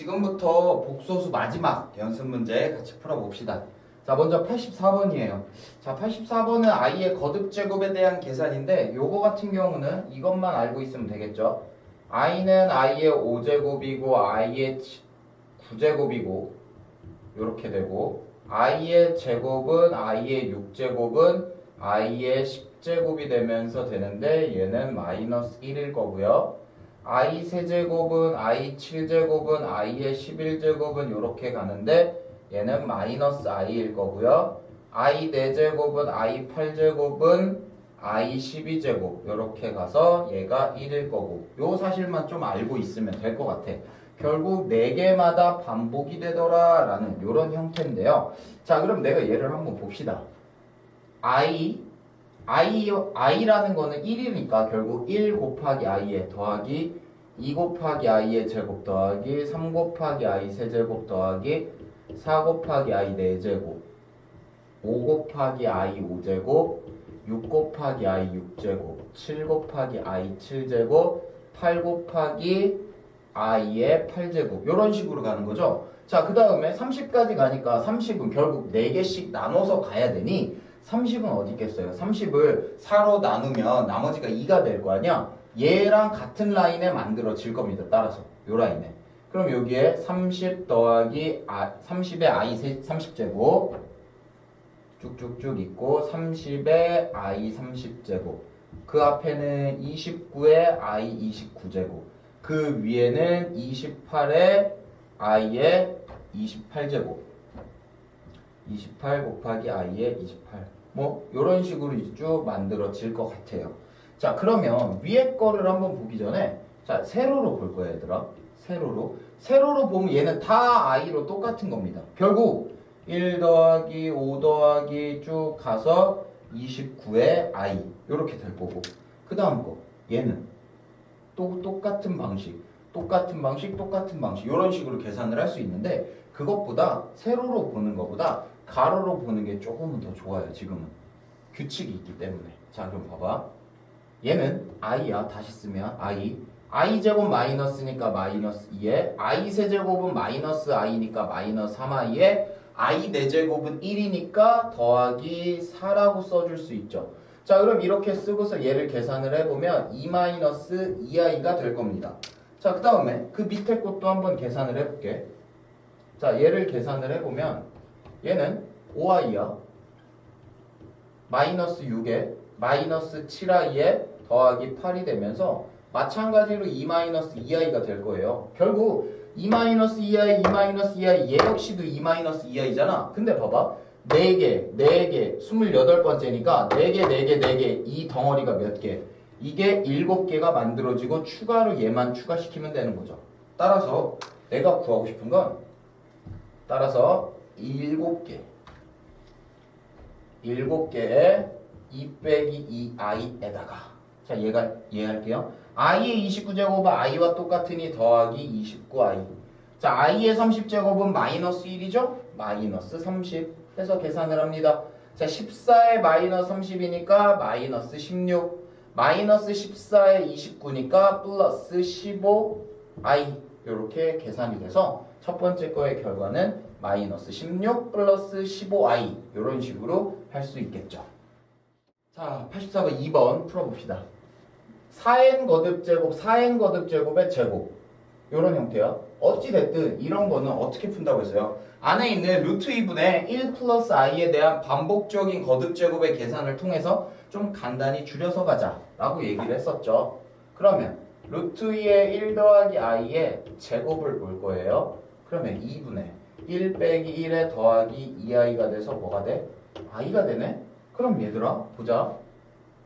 지금부터 복소수 마지막 연습 문제 같이 풀어봅시다. 자, 먼저 84번이에요. 자, 84번은 i의 거듭 제곱에 대한 계산인데 요거 같은 경우는 이것만 알고 있으면 되겠죠. i는 i의 5제곱이고 i의 9제곱이고 요렇게 되고 i의 제곱은 i의 6제곱은 i의 10제곱이 되면서 되는데 얘는 마이너스 1일 거고요. i 세제곱은 i 7제곱은 i의 11제곱은 이렇게 가는데 얘는 마이너스 i일 거고요. i 4제곱은 i 8제곱은 i 12제곱 이렇게 가서 얘가 1일 거고 요 사실만 좀 알고 있으면 될 것 같아. 결국 4개마다 반복이 되더라 라는 이런 형태인데요. 자, 그럼 내가 얘를 한번 봅시다. i라는 거는 1이니까 결국 1 곱하기 i에 더하기 2 곱하기 i의 제곱 더하기 3 곱하기 i 세제곱 더하기 4 곱하기 i 4제곱 5 곱하기 i 5제곱 6 곱하기 i 6제곱 7 곱하기 i 7제곱 8 곱하기 i의 8제곱 이런 식으로 가는 거죠. 자, 그 다음에 30까지 가니까 30은 결국 4개씩 나눠서 가야 되니 30은 어디 있겠어요? 30을 4로 나누면 나머지가 2가 될 거 아니야? 얘랑 같은 라인에 만들어질 겁니다. 따라서 요 라인에. 그럼 여기에 30 더하기 30의 i 30제곱 쭉쭉쭉 있고 30의 i 30제곱 그 앞에는 29의 i 29제곱 그 위에는 28의 i의 28제곱 28 곱하기 i의 28 뭐 이런 식으로 쭉 만들어질 것 같아요. 자, 그러면 위에 거를 한번 보기 전에 자, 세로로 볼 거예요, 얘들아. 세로로 보면 얘는 다 i로 똑같은 겁니다. 결국 1 더하기 5 더하기 쭉 가서 29의 i 이렇게 될 거고 그 다음 거 얘는 또 똑같은 방식 이런 식으로 계산을 할 수 있는데 그것보다 세로로 보는 것보다 가로로 보는 게 조금은 더 좋아요. 지금은 규칙이 있기 때문에. 자, 그럼 봐봐. 얘는 i야. 다시 쓰면 i 제곱 마이너스니까 마이너스 2에 i 세제곱은 마이너스 i니까 마이너스 3i에 i 4제곱은 1이니까 더하기 4라고 써줄 수 있죠. 자, 그럼 이렇게 쓰고서 얘를 계산을 해보면 2 마이너스 2i가 될 겁니다. 자, 그 다음에 그 밑에 것도 한번 계산을 해볼게. 자, 얘를 계산을 해보면 얘는 5i야. 마이너스 6에 마이너스 7i에 더하기 8이 되면서 마찬가지로 2 마이너스 2i가 될 거예요. 결국 2 마이너스 2i, 2 마이너스 2i 얘 역시도 2 마이너스 2i잖아. 근데 봐봐. 4개, 28번째니까 4개, 이 덩어리가 몇 개? 이게 7개가 만들어지고 추가로 얘만 추가시키면 되는 거죠. 따라서 내가 구하고 싶은 건 따라서 7개에 2 빼기 2i에다가 자, 얘가 이해할게요. i의 29제곱은 i와 똑같으니 더하기 29i. 자, i의 30제곱은 마이너스 1이죠? 마이너스 30 해서 계산을 합니다. 자, 14에 마이너스 30이니까 마이너스 16 마이너스 14에 29니까 플러스 15i 이렇게 계산이 돼서 첫 번째 거의 결과는 마이너스 16 플러스 15i 이런 식으로 할 수 있겠죠. 자, 84번 2번 풀어봅시다. 4n 거듭 제곱, 4n 거듭 제곱의 제곱 이런 형태야. 어찌됐든 이런 거는 어떻게 푼다고 했어요? 안에 있는 루트 2분의 1 플러스 i에 대한 반복적인 거듭 제곱의 계산을 통해서 좀 간단히 줄여서 가자 라고 얘기를 했었죠. 그러면 루트 2의 1 더하기 i의 제곱을 볼 거예요. 그러면 2분의 1 빼기 1에 더하기 2i가 돼서 뭐가 돼? i가 되네? 그럼 얘들아 보자.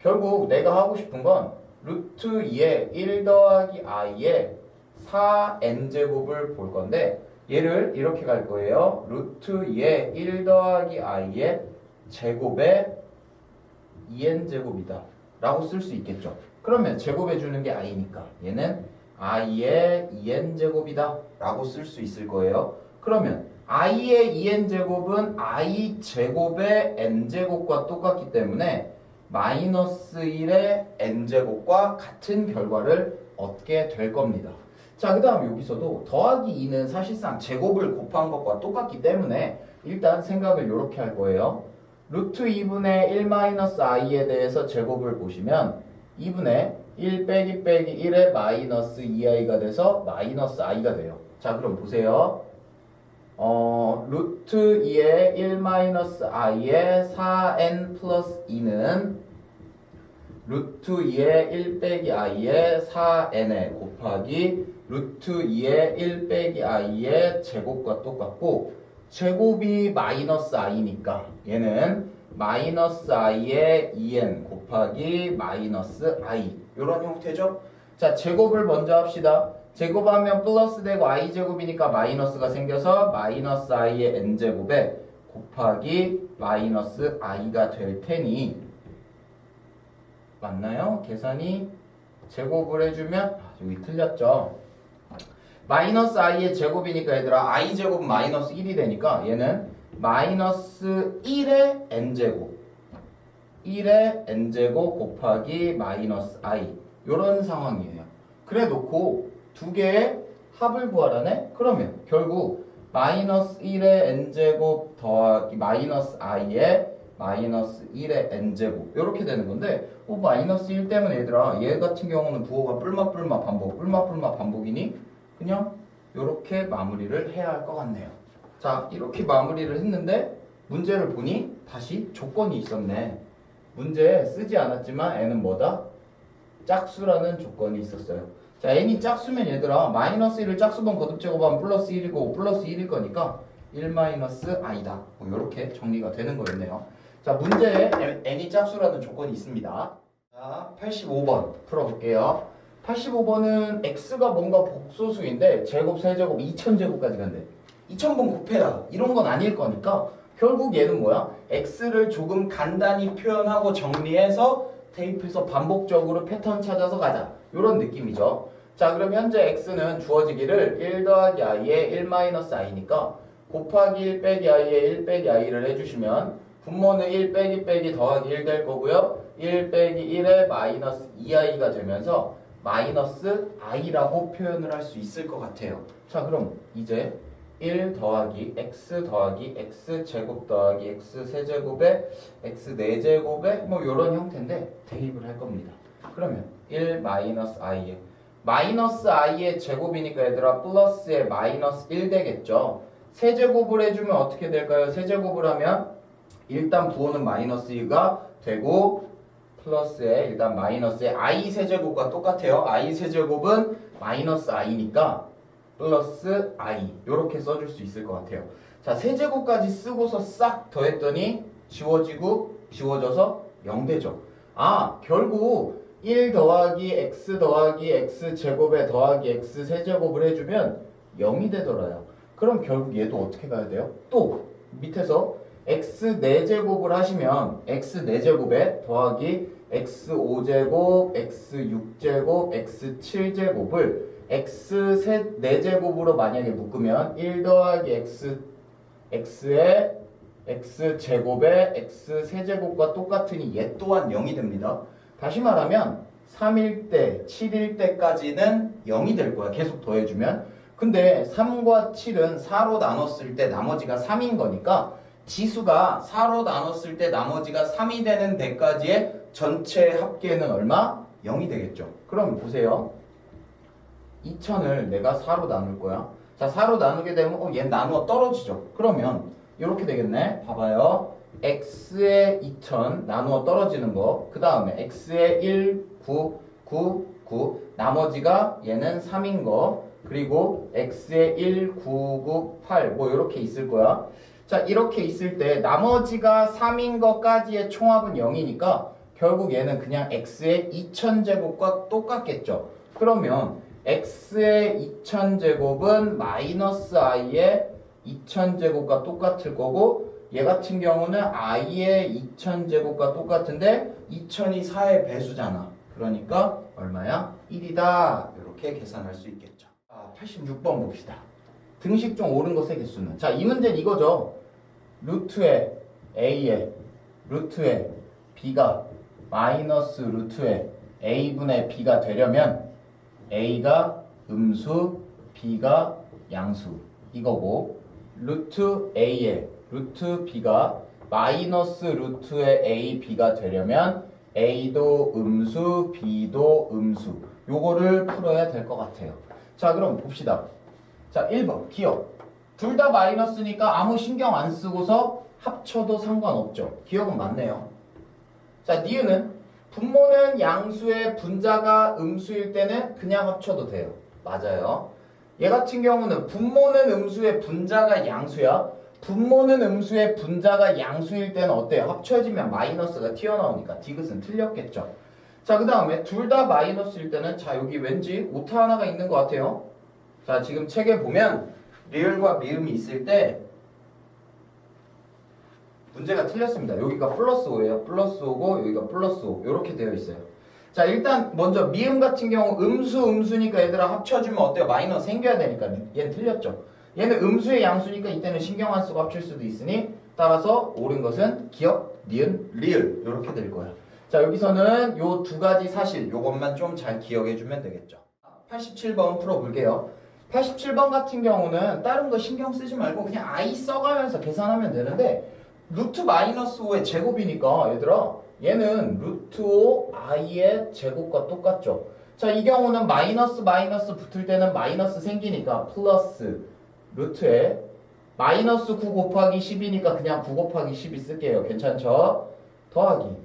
결국 내가 하고 싶은 건 루트 2의 1 더하기 i의 4n제곱을 볼 건데 얘를 이렇게 갈 거예요. 루트 2의 1 더하기 i의 제곱의 2n제곱이다 라고 쓸 수 있겠죠. 그러면 제곱해주는 게 i니까 얘는 i의 2n제곱이다 라고 쓸 수 있을 거예요. 그러면 i의 2n제곱은 i 제곱의 n제곱과 똑같기 때문에 마이너스 1의 n제곱과 같은 결과를 얻게 될 겁니다. 자, 그 다음 여기서도 더하기 2는 사실상 제곱을 곱한 것과 똑같기 때문에 일단 생각을 이렇게 할 거예요. 루트 2분의 1-i에 대해서 제곱을 보시면 2분의 1 빼기 1의 마이너스 2i가 돼서 마이너스 i가 돼요. 자, 그럼 보세요. 루트 2의 1-i의 4n 플러스 2는 루트 2의 1 빼기 i의 4n에 곱하기 루트 2의 1 빼기 i의 제곱과 똑같고 제곱이 마이너스 i니까 얘는 마이너스 i의 2n 곱하기 마이너스 i 이런 형태죠. 자, 제곱을 먼저 합시다. 제곱하면 플러스 되고 i 제곱이니까 마이너스가 생겨서 마이너스 i의 n제곱에 곱하기 마이너스 i가 될 테니 맞나요? 계산이 제곱을 해주면 여기 틀렸죠. 마이너스 i의 제곱이니까 얘들아 i 제곱은 마이너스 1이 되니까 얘는 마이너스 1의 n제곱 1의 n제곱 곱하기 마이너스 i 요런 상황이에요. 그래 놓고 두 개의 합을 구하라네? 그러면 결국 마이너스 1의 n제곱 더하기 마이너스 i의 마이너스 1의 n제곱 이렇게 되는 건데 마이너스 1 때문에 얘들아 얘 같은 경우는 부호가 뿔맛 반복이니 그냥 이렇게 마무리를 해야 할 것 같네요. 자, 이렇게 마무리를 했는데 문제를 보니 다시 조건이 있었네. 문제에 쓰지 않았지만 n은 뭐다? 짝수라는 조건이 있었어요. 자, n이 짝수면 얘들아 마이너스 1을 짝수번 거듭제곱하면 플러스 1이고 플러스 1일 거니까 1-i다. 뭐 이렇게 정리가 되는 거였네요. 자, 문제에 n이 짝수라는 조건이 있습니다. 자, 85번 풀어볼게요. 85번은 x가 뭔가 복소수인데 제곱, 세제곱, 2000제곱까지 간대. 2000번 곱해라 이런 건 아닐 거니까 결국 얘는 뭐야? x를 조금 간단히 표현하고 정리해서 테이프에서 반복적으로 패턴 찾아서 가자 이런 느낌이죠. 자, 그럼 현재 x는 주어지기를 1 더하기 i에 1-i니까 곱하기 1 빼기 i에 1 빼기 i를 해주시면 분모는 1 빼기 더하기 1 될 거고요. 1 빼기 1에 마이너스 2i가 되면서 마이너스 i라고 표현을 할 수 있을 것 같아요. 자, 그럼 이제 1 더하기 x 더하기 x 제곱 더하기 x 세제곱에 x 4제곱에 뭐 이런 형태인데 대입을 할 겁니다. 그러면 1 마이너스 i에 마이너스 i의 제곱이니까 얘들아 플러스에 마이너스 1 되겠죠. 세제곱을 해주면 어떻게 될까요? 세제곱을 하면 일단 부호는 마이너스 2가 되고 플러스에 일단 마이너스에 i 세제곱과 똑같아요. i 세제곱은 마이너스 i니까 플러스 i 이렇게 써줄 수 있을 것 같아요. 자, 세제곱까지 쓰고서 싹 더했더니 지워져서 0 되죠. 아, 결국 1 더하기 x 더하기 x 제곱에 더하기 x 세제곱을 해주면 0이 되더라요. 그럼 결국 얘도 어떻게 가야 돼요? 또 밑에서 x 4제곱을 하시면 x 4제곱에 더하기 x 5제곱, x 6제곱, x 7제곱을 x 4제곱으로 만약에 묶으면 1 더하기 x의 x제곱에 x 세제곱과 똑같으니 얘 또한 0이 됩니다. 다시 말하면 3일 때, 7일 때까지는 0이 될 거야. 계속 더해주면. 근데 3과 7은 4로 나눴을 때 나머지가 3인 거니까 지수가 4로 나눴을 때 나머지가 3이 되는 데까지의 전체 합계는 얼마? 0이 되겠죠. 그럼 보세요. 2000을 내가 4로 나눌 거야. 자, 4로 나누게 되면 얘 나누어 떨어지죠. 그러면 이렇게 되겠네. 봐봐요. x의 2000 나누어 떨어지는 거. 그 다음에 x의 1, 9, 9, 9 나머지가 얘는 3인 거. 그리고 x의 1, 9, 9, 8 뭐 이렇게 있을 거야. 자, 이렇게 있을 때 나머지가 3인 것까지의 총합은 0이니까 결국 얘는 그냥 x의 2000제곱과 똑같겠죠. 그러면 x의 2000제곱은 마이너스 i의 2000제곱과 똑같을 거고 얘 같은 경우는 i의 2000제곱과 똑같은데 2000이 4의 배수잖아. 그러니까 얼마야? 1이다. 이렇게 계산할 수 있겠죠. 86번 봅시다. 등식 중 옳은 것의 개수는. 자, 이 문제는 이거죠. 루트의 a에 루트의 b가 마이너스 루트의 a분의 b가 되려면 a가 음수, b가 양수 이거고 루트 a에 루트 b가 마이너스 루트의 a, b가 되려면 a도 음수, b도 음수 요거를 풀어야 될 것 같아요. 자 그럼 봅시다. 자 1번 기억 둘 다 마이너스니까 아무 신경 안 쓰고서 합쳐도 상관없죠. 기억은 맞네요. 자 니은은 분모는 양수의 분자가 음수일 때는 그냥 합쳐도 돼요. 맞아요. 얘 같은 경우는 분모는 음수의 분자가 양수야. 분모는 음수의 분자가 양수일 때는 어때요? 합쳐지면 마이너스가 튀어나오니까 디귿은 틀렸겠죠. 자 그 다음에 둘 다 마이너스일 때는 자 여기 왠지 오타 하나가 있는 것 같아요. 자 지금 책에 보면 리을과 미음이 있을 때 문제가 틀렸습니다. 여기가 플러스 5예요. 플러스 5고 여기가 플러스 5 이렇게 되어 있어요. 자 일단 먼저 미음 같은 경우 음수니까 얘들아 합쳐주면 어때요? 마이너스 생겨야 되니까 얘는 틀렸죠. 얘는 음수의 양수니까 이때는 신경 안 쓰고 합칠 수도 있으니 따라서 옳은 것은 기억, 니은, 리을 이렇게 될 거야. 자 여기서는 요 두 가지 사실 요것만 좀 잘 기억해 주면 되겠죠. 87번 풀어볼게요. 87번 같은 경우는 다른 거 신경 쓰지 말고 그냥 i 써가면서 계산하면 되는데 루트 마이너스 5의 제곱이니까 얘들아 얘는 루트 5 i의 제곱과 똑같죠. 자 이 경우는 마이너스 붙을 때는 마이너스 생기니까 플러스 루트에 마이너스 9 곱하기 10이니까 그냥 9 곱하기 12 쓸게요. 괜찮죠? 더하기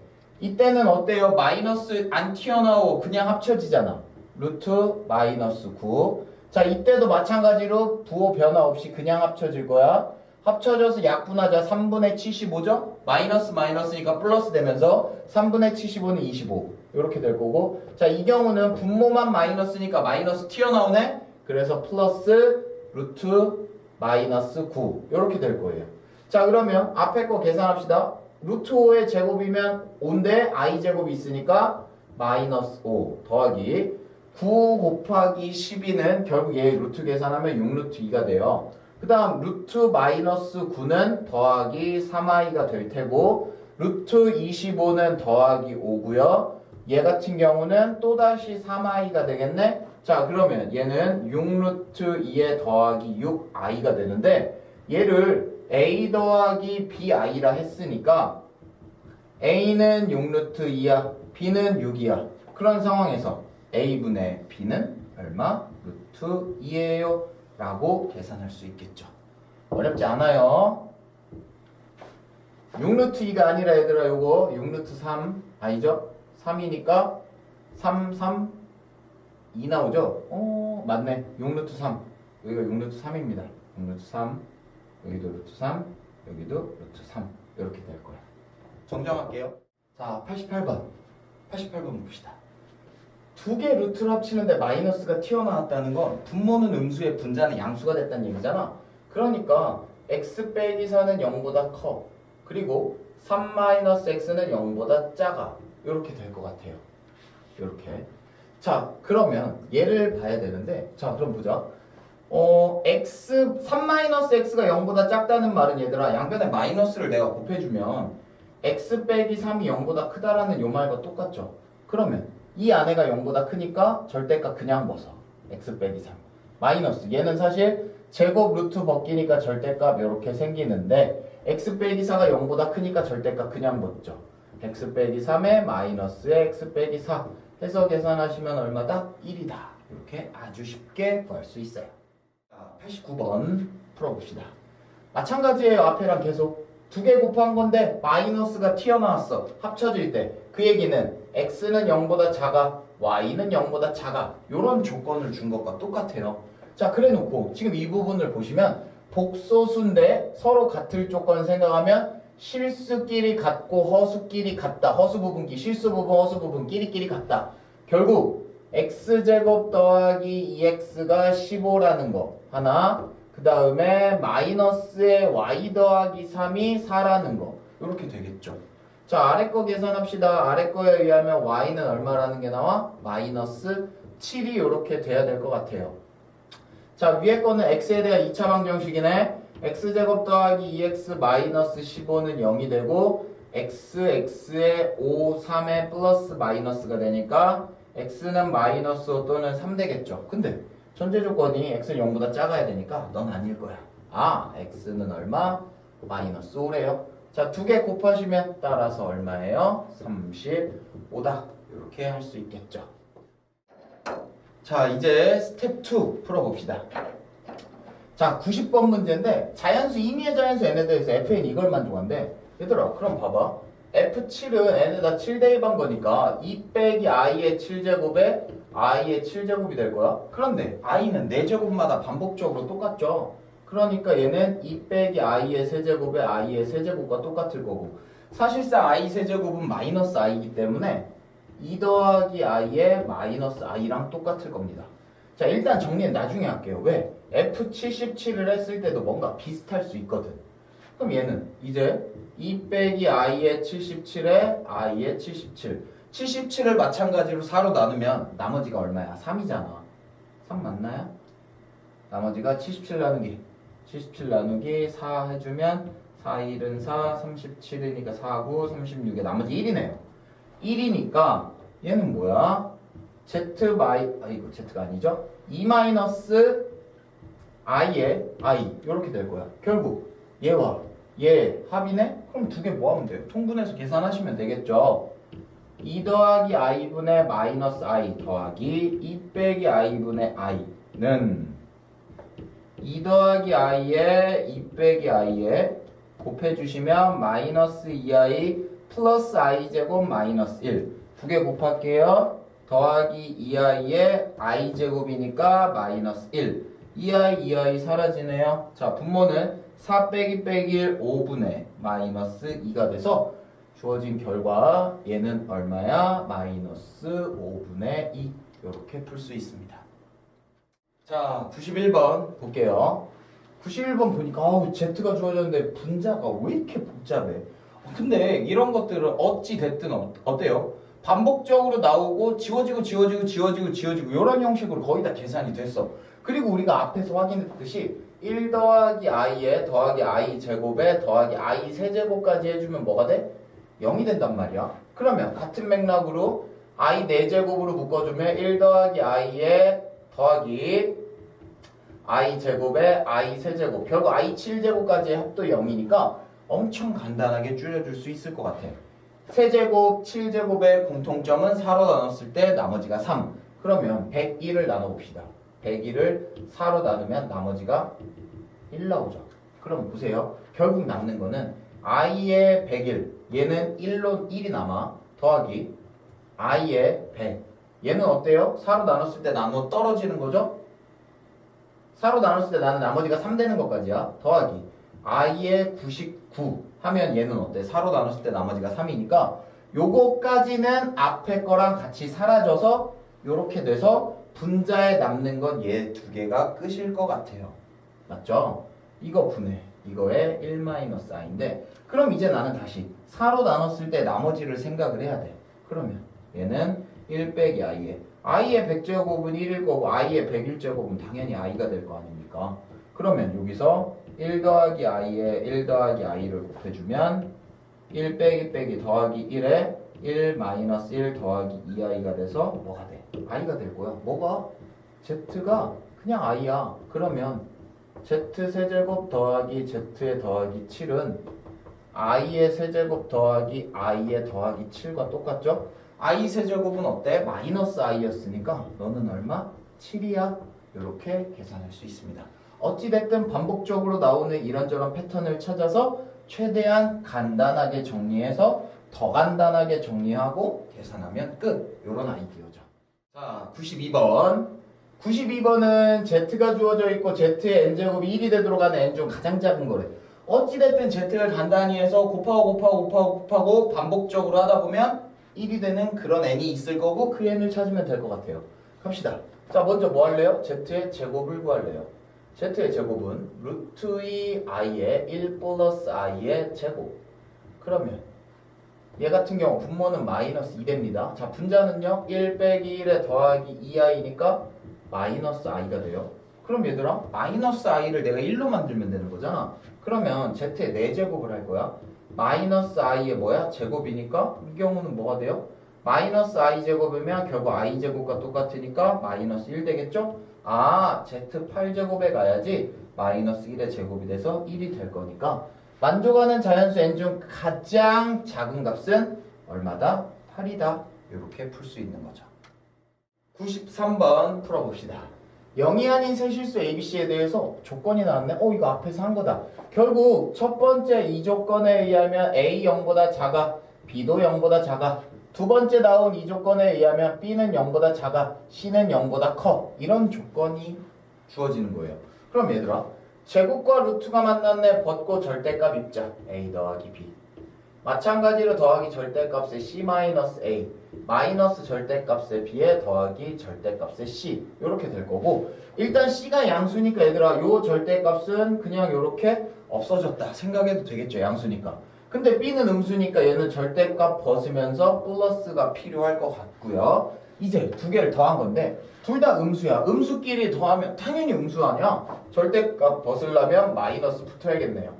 이때는 어때요? 마이너스 안 튀어나오고 그냥 합쳐지잖아. 루트 마이너스 9 자 이때도 마찬가지로 부호 변화 없이 그냥 합쳐질 거야. 합쳐져서 약분하자 3분의 75죠? 마이너스니까 플러스 되면서 3분의 75는 25 이렇게 될 거고 자 이 경우는 분모만 마이너스니까 마이너스 튀어나오네? 그래서 플러스 루트 마이너스 9 이렇게 될 거예요. 자 그러면 앞에 거 계산합시다. 루트 5의 제곱이면 5인데 i 제곱이 있으니까 마이너스 5 더하기 9 곱하기 12는 결국 얘 루트 계산하면 6루트 2가 돼요. 그 다음 루트 마이너스 9는 더하기 3i가 될 테고 루트 25는 더하기 5고요. 얘 같은 경우는 또다시 3i가 되겠네. 자 그러면 얘는 6루트 2에 더하기 6i가 되는데 얘를 a 더하기 bi라 했으니까 a는 6루트 2야 b는 6이야. 그런 상황에서 a분의 b는 얼마? 루트 2예요 라고 계산할 수 있겠죠. 어렵지 않아요. 6루트 2가 아니라 얘들아 요거 6루트 3 아니죠? 3이니까 3, 2 나오죠? 맞네. 6루트 3 여기가 6루트 3입니다. 6루트 3 여기도 루트 3 여기도 루트 3 이렇게 될 거야. 정정할게요. 자 88번 봅시다. 두 개 루트를 합치는데 마이너스가 튀어나왔다는 건 분모는 음수의 분자는 양수가 됐다는 얘기잖아. 그러니까 x 빼기 4는 0보다 커. 그리고 3-x는 0보다 작아. 이렇게 될 것 같아요. 이렇게. 자 그러면 얘를 봐야 되는데 자 그럼 보자. 3-x가 0보다 작다는 말은 얘들아 양변에 마이너스를 내가 곱해주면 x 빼기 3이 0보다 크다라는 요 말과 똑같죠. 그러면 이 안에가 0보다 크니까 절대값 그냥 벗어. x 빼기 3 마이너스 얘는 사실 제곱 루트 벗기니까 절대값 이렇게 생기는데 x 빼기 4가 0보다 크니까 절대값 그냥 벗죠. x 빼기 3에 마이너스에 x 빼기 4 해서 계산하시면 얼마다? 1이다. 이렇게 아주 쉽게 구할 수 있어요. 자, 89번 풀어봅시다. 마찬가지예요. 앞에랑 계속 두 개 곱한 건데 마이너스가 튀어나왔어. 합쳐질 때 그 얘기는 x는 0보다 작아 y는 0보다 작아 이런 조건을 준 것과 똑같아요. 자 그래 놓고 지금 이 부분을 보시면 복소수인데 서로 같을 조건 생각하면 실수끼리 같고 허수끼리 같다. 허수 부분끼리 실수 부분 허수 부분 끼리끼리 같다. 결국 x제곱 더하기 2x가 15라는 거 하나 그 다음에 마이너스에 y 더하기 3이 4라는 거 이렇게 되겠죠. 자 아래 거 계산합시다. 아래 거에 의하면 y는 얼마라는 게 나와? 마이너스 7이 이렇게 돼야 될 것 같아요. 자 위에 거는 x에 대한 2차 방정식이네. x제곱 더하기 2x 마이너스 15는 0이 되고 x에 5, 3에 플러스 마이너스가 되니까 x는 마이너스 5 또는 3 되겠죠. 근데 전제 조건이 x는 0보다 작아야 되니까 넌 아닐 거야. 아, x는 얼마? 마이너스 5래요. 자, 두 개 곱하시면 따라서 얼마예요? 35다. 이렇게 할 수 있겠죠. 자, 이제 스텝 2 풀어봅시다. 자, 90번 문제인데 자연수, 임의의 자연수 n에 대해서 fn 이걸 만족한대. 얘들아, 그럼 봐봐. f7은 n에다 7 대입한 거니까 2 빼기 i의 7제곱에 i의 7제곱이 될 거야. 그런데 i는 4제곱마다 반복적으로 똑같죠. 그러니까 얘는 2 빼기 i의 세제곱에 i의 세제곱과 똑같을 거고, 사실상 i 세제곱은 마이너스 i이기 때문에 2 더하기 i의 마이너스 i랑 똑같을 겁니다. 자, 일단 정리는 나중에 할게요. 왜? F77을 했을 때도 뭔가 비슷할 수 있거든. 그럼 얘는 이제 2 빼기 i의 77에 i의 77. 77을 마찬가지로 4로 나누면 나머지가 얼마야? 3이잖아. 3 맞나요? 나머지가 77 나누기 4 해주면 4, 1은 4, 37이니까 4, 9, 36에 나머지 1이네요. 1이니까 얘는 뭐야? Z가 아니죠? 2 마이너스 i의 i 이렇게 될 거야. 결국 얘와 얘 합이네? 그럼 두 개 뭐 하면 돼요? 통분해서 계산하시면 되겠죠. 2 더하기 i분의 마이너스 i 더하기 2 빼기 i분의 i는 2 더하기 i에 2 빼기 i에 곱해주시면 마이너스 2i 플러스 i제곱 마이너스 1 두 개 곱할게요. 더하기 2i에 i제곱이니까 마이너스 1 2i 사라지네요. 자, 분모는 4 빼기 1 5분의 마이너스 2가 돼서 주어진 결과 얘는 얼마야? 마이너스 5분의 2 이렇게 풀 수 있습니다. 자, 91번 볼게요. 91번 보니까 Z가 주어졌는데 분자가 왜 이렇게 복잡해? 근데 이런 것들은 어찌 됐든 어때요? 반복적으로 나오고 지워지고 이런 형식으로 거의 다 계산이 됐어. 그리고 우리가 앞에서 확인했듯이 1 더하기 i에 더하기 i 제곱에 더하기 i 세제곱까지 해주면 뭐가 돼? 0이 된단 말이야. 그러면 같은 맥락으로 i 4제곱으로 묶어주면 1 더하기 i에 더하기 i 제곱에 i 세제곱 결국 i 7제곱까지의 합도 0이니까 엄청 간단하게 줄여줄 수 있을 것 같아. 세제곱, 7제곱의 공통점은 4로 나눴을 때 나머지가 3. 그러면 101을 나눠봅시다. 101을 4로 나누면 나머지가 1 나오죠. 그럼 보세요. 결국 남는 거는 i의 101, 얘는 1이 남아 더하기 i의 100. 얘는 어때요? 4로 나눴을 때 나누어 떨어지는 거죠? 4로 나눴을 때 나는 나머지가 3 되는 것까지야. 더하기 i의 99 하면 얘는 어때? 4로 나눴을 때 나머지가 3이니까 요거까지는 앞에 거랑 같이 사라져서 요렇게 돼서 분자에 남는 건 얘 두 개가 끝일 것 같아요. 맞죠? 이거 분해. 이거의 1-i인데 그럼 이제 나는 다시 4로 나눴을 때 나머지를 생각을 해야 돼. 그러면 얘는 1 빼기 i의 100제곱은 1일 거고 i의 101제곱은 당연히 i가 될 거 아닙니까? 그러면 여기서 1 더하기 i에 1 더하기 i를 곱해주면 1 빼기 더하기 1에 1 마이너스 1 더하기 2i가 돼서 뭐가 돼? i가 될 거야. 뭐가? z가 그냥 i야. 그러면 z 세제곱 더하기 z의 더하기 7은 i의 세제곱 더하기 i의 더하기 7과 똑같죠? i 세제곱은 어때? 마이너스 i였으니까 너는 얼마? 7이야. 이렇게 계산할 수 있습니다. 어찌됐든 반복적으로 나오는 이런저런 패턴을 찾아서 최대한 간단하게 정리해서 더 간단하게 정리하고 계산하면 끝. 이런 아이디어죠. 자, 92번. 92번은 z가 주어져 있고 z의 n제곱이 1이 되도록 하는 n 중 가장 작은 거래. 어찌됐든 z를 간단히 해서 곱하고 반복적으로 하다 보면 1이 되는 그런 n이 있을 거고 그 n을 찾으면 될 것 같아요. 갑시다. 자, 먼저 뭐 할래요? z의 제곱을 구할래요. z의 제곱은 루트 2i의 1 플러스 i의 제곱. 그러면 얘 같은 경우 분모는 마이너스 2됩니다. 자, 분자는요 1 빼기 1에 더하기 2i니까 마이너스 i가 돼요. 그럼 얘들아 마이너스 i를 내가 1로 만들면 되는 거잖아. 그러면 z의 4제곱을 할 거야. 마이너스 i의 뭐야? 제곱이니까 이 경우는 뭐가 돼요? 마이너스 i 제곱이면 결국 i 제곱과 똑같으니까 마이너스 1 되겠죠? Z8제곱에 가야지 마이너스 1의 제곱이 돼서 1이 될 거니까 만족하는 자연수 n 중 가장 작은 값은 얼마다? 8이다. 이렇게 풀 수 있는 거죠. 93번 풀어봅시다. 0이 아닌 세 실수 ABC에 대해서 조건이 나왔네. 이거 앞에서 한 거다. 결국 첫 번째 이 조건에 의하면 A 0보다 작아, B도 0보다 작아. 두 번째 나온 이 조건에 의하면 B는 0보다 작아, C는 0보다 커. 이런 조건이 주어지는 거예요. 그럼 얘들아, 제곱과 루트가 만났네. 벗고 절대값 입자. A 더하기 B. 마찬가지로 더하기 절대값의 C-A, 마이너스 절대값의 B에 더하기 절대값의 C. 이렇게 될 거고, 일단 C가 양수니까 얘들아, 요 절대값은 그냥 이렇게 없어졌다 생각해도 되겠죠, 양수니까. 근데 B는 음수니까 얘는 절대값 벗으면서 플러스가 필요할 것 같고요. 이제 두 개를 더한 건데 둘 다 음수야. 음수끼리 더하면 당연히 음수 아니야. 절대값 벗으려면 마이너스 붙어야겠네요.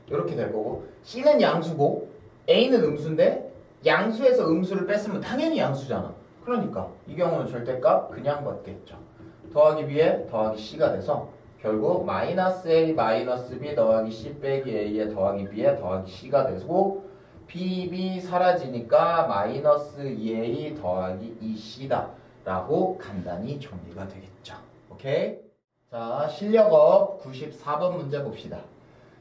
이렇게 될 거고, C는 양수고 A는 음수인데 양수에서 음수를 뺐으면 당연히 양수잖아. 그러니까 이 경우는 절대값 그냥 받겠죠. 더하기 B에 더하기 C가 돼서 결국 마이너스 A 마이너스 B 더하기 C 빼기 A에 더하기 B에 더하기 C가 되고, B 사라지니까 마이너스 2A 더하기 2C다 라고 간단히 정리가 되겠죠. 오케이? 자, 실력업 94번 문제 봅시다.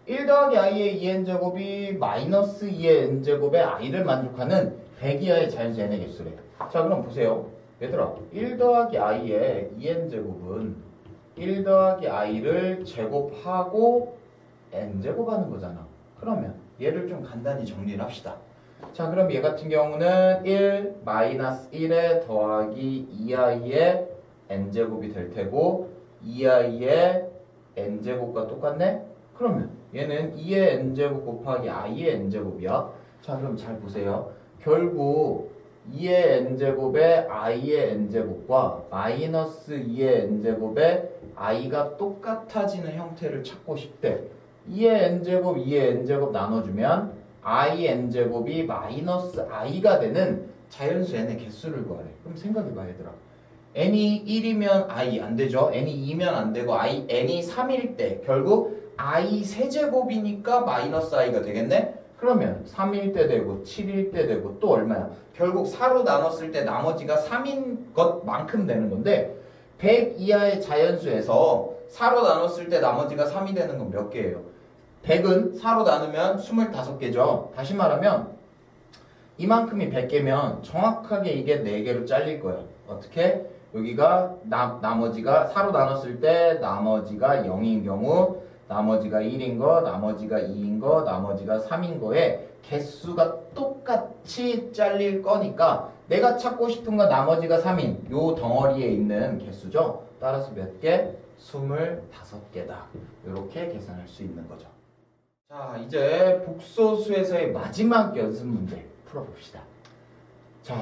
1 더하기 i의 2n제곱이 마이너스 2의 n제곱의 i를 만족하는 100 이하의 자연수 n의 개수래. 자, 그럼 보세요. 얘들아, 1 더하기 i의 2n제곱은 1 더하기 i를 제곱하고 n제곱하는 거잖아. 그러면 얘를 좀 간단히 정리를 합시다. 자, 그럼 얘 같은 경우는 1 마이너스 1에 더하기 2i의 n제곱이 될 테고 2i의 n제곱과 똑같네? 그러면 얘는 2의 n제곱 곱하기 i의 n제곱이야. 자, 그럼 잘 보세요. 결국 2의 n제곱에 i의 n제곱과 마이너스 2의 n제곱에 i가 똑같아지는 형태를 찾고 싶대. 2의 n제곱, 2의 n제곱 나눠주면 i n제곱이 마이너스 i가 되는 자연수 n의 개수를 구하래. 그럼 생각해봐 얘들아. n이 1이면 i 안 되죠. n이 2면 안 되고 n이 3일 때 결국 i 세제곱이니까 마이너스 i가 되겠네? 그러면 3일 때 되고 7일 때 되고 또 얼마야? 결국 4로 나눴을 때 나머지가 3인 것만큼 되는 건데 100 이하의 자연수에서 4로 나눴을 때 나머지가 3이 되는 건 몇 개예요? 100은 4로 나누면 25개죠. 다시 말하면 이만큼이 100개면 정확하게 이게 4개로 잘릴 거야. 어떻게? 여기가 나머지가 4로 나눴을 때 나머지가 0인 경우, 나머지가 1인 거, 나머지가 2인 거, 나머지가 3인 거에 개수가 똑같이 잘릴 거니까 내가 찾고 싶은 건 나머지가 3인 요 덩어리에 있는 개수죠. 따라서 몇 개? 25개다. 이렇게 계산할 수 있는 거죠. 자, 이제 복소수에서의 마지막 연습 문제 풀어봅시다. 자,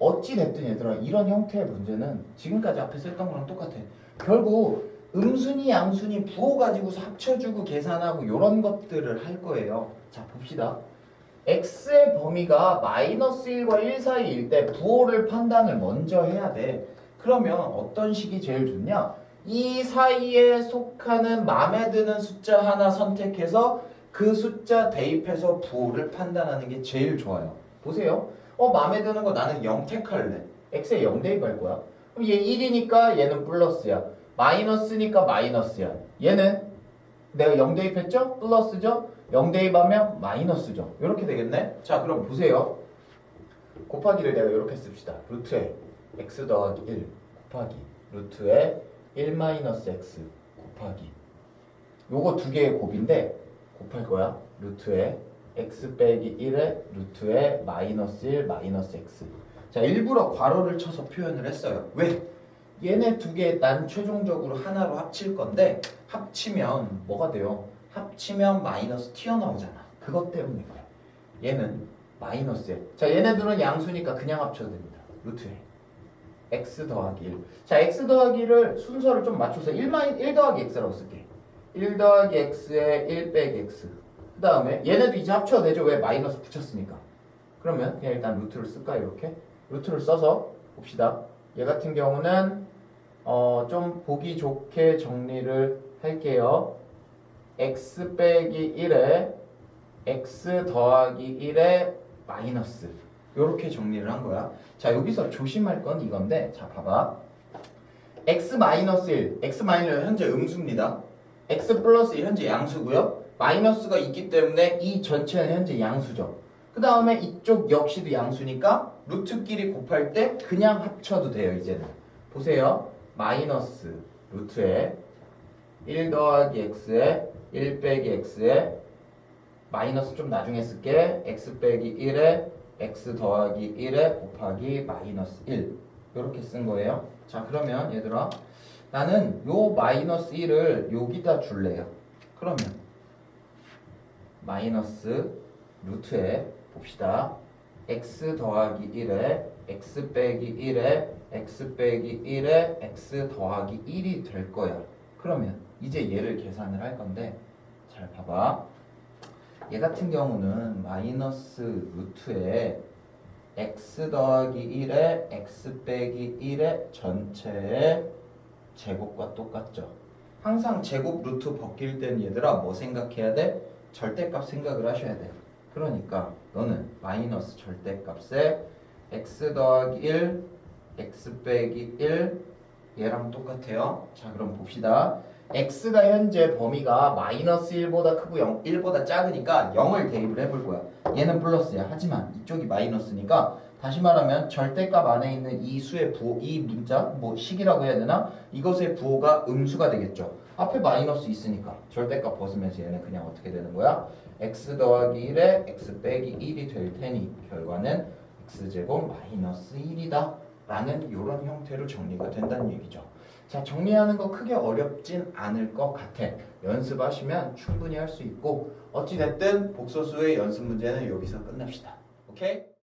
어찌됐든 얘들아, 이런 형태의 문제는 지금까지 앞에서 했던 거랑 똑같아. 결국 음순위, 양순위, 부호 가지고서 합쳐주고 계산하고 이런 것들을 할 거예요. 자, 봅시다. x의 범위가 마이너스 1과 1 사이일 때 부호를 판단을 먼저 해야 돼. 그러면 어떤 식이 제일 좋냐? 이 사이에 속하는 마음에 드는 숫자 하나 선택해서 그 숫자 대입해서 부호를 판단하는 게 제일 좋아요. 보세요. 마음에 드는 거 나는 0 택할래. x에 0 대입할 거야. 그럼 얘 1이니까 얘는 플러스야. 마이너스니까 마이너스야. 얘는 내가 0 대입했죠? 플러스죠? 0 대입하면 마이너스죠. 이렇게 되겠네? 자, 그럼 보세요. 곱하기를 내가 이렇게 씁시다. 루트에 x 더하기 1 곱하기 루트에 1 마이너스 x 곱하기 요거 두 개의 곱인데 곱할 거야. 루트에 x 빼기 1에 루트에 마이너스 1 마이너스 x. 자, 일부러 괄호를 쳐서 표현을 했어요. 왜? 얘네 두 개 난 최종적으로 하나로 합칠 건데 합치면 뭐가 돼요? 합치면 마이너스 튀어나오잖아. 그것 때문인 거야. 얘는 마이너스에. 자, 얘네들은 양수니까 그냥 합쳐도 됩니다. 루트에 x 더하기 1. 자, x 더하기 1을 순서를 좀 맞춰서 1 더하기 x라고 쓸게. 1 더하기 x에 1 빼기 x. 그 다음에 얘네도 이제 합쳐도 되죠. 왜? 마이너스 붙였으니까. 그러면 그냥 일단 루트를 쓸까? 이렇게 루트를 써서 봅시다. 얘 같은 경우는 좀 보기 좋게 정리를 할게요. x 빼기 1에 x 더하기 1에 마이너스 이렇게 정리를 한 거야. 자, 여기서 조심할 건 이건데, 자, 봐봐. x 마이너스 1, x 마이너스 현재 음수입니다. x 플러스 1 현재 양수고요. 마이너스가 있기 때문에 이 전체는 현재 양수죠. 그 다음에 이쪽 역시도 양수니까 루트끼리 곱할 때 그냥 합쳐도 돼요. 이제는 보세요. 마이너스 루트에 1 더하기 x에 1 빼기 x에 마이너스 좀 나중에 쓸게. x 빼기 1에 x 더하기 1에 곱하기 마이너스 1 이렇게 쓴 거예요. 자, 그러면 얘들아, 나는 요 마이너스 1을 여기다 줄래요. 그러면 마이너스 루트에 봅시다. x 더하기 1에 x 빼기 1에 x 빼기 1에 x 더하기 1이 될 거야. 그러면 이제 얘를 계산을 할 건데, 잘 봐봐. 얘 같은 경우는 마이너스 루트에 x 더하기 1에 x 빼기 1의 전체의 제곱과 똑같죠. 항상 제곱 루트 벗길 땐 얘들아 뭐 생각해야 돼? 절대값 생각을 하셔야 돼. 그러니까 너는 마이너스 절대값에 x 더하기 1, x 빼기 1 얘랑 똑같아요. 자, 그럼 봅시다. x가 현재 범위가 마이너스 1보다 크고 1보다 작으니까 0을 대입을 해볼 거야. 얘는 플러스야. 하지만 이쪽이 마이너스니까 다시 말하면 절대값 안에 있는 이 수의 부호, 이 문자, 뭐 식이라고 해야 되나? 이것의 부호가 음수가 되겠죠. 앞에 마이너스 있으니까 절대값 벗으면서 얘는 그냥 어떻게 되는 거야? x 더하기 1에 x 빼기 1이 될 테니 결과는 x제곱 마이너스 1이다 라는 이런 형태로 정리가 된다는 얘기죠. 자, 정리하는 거 크게 어렵진 않을 것 같아. 연습하시면 충분히 할 수 있고, 어찌됐든 복소수의 연습 문제는 여기서 끝납시다. 오케이?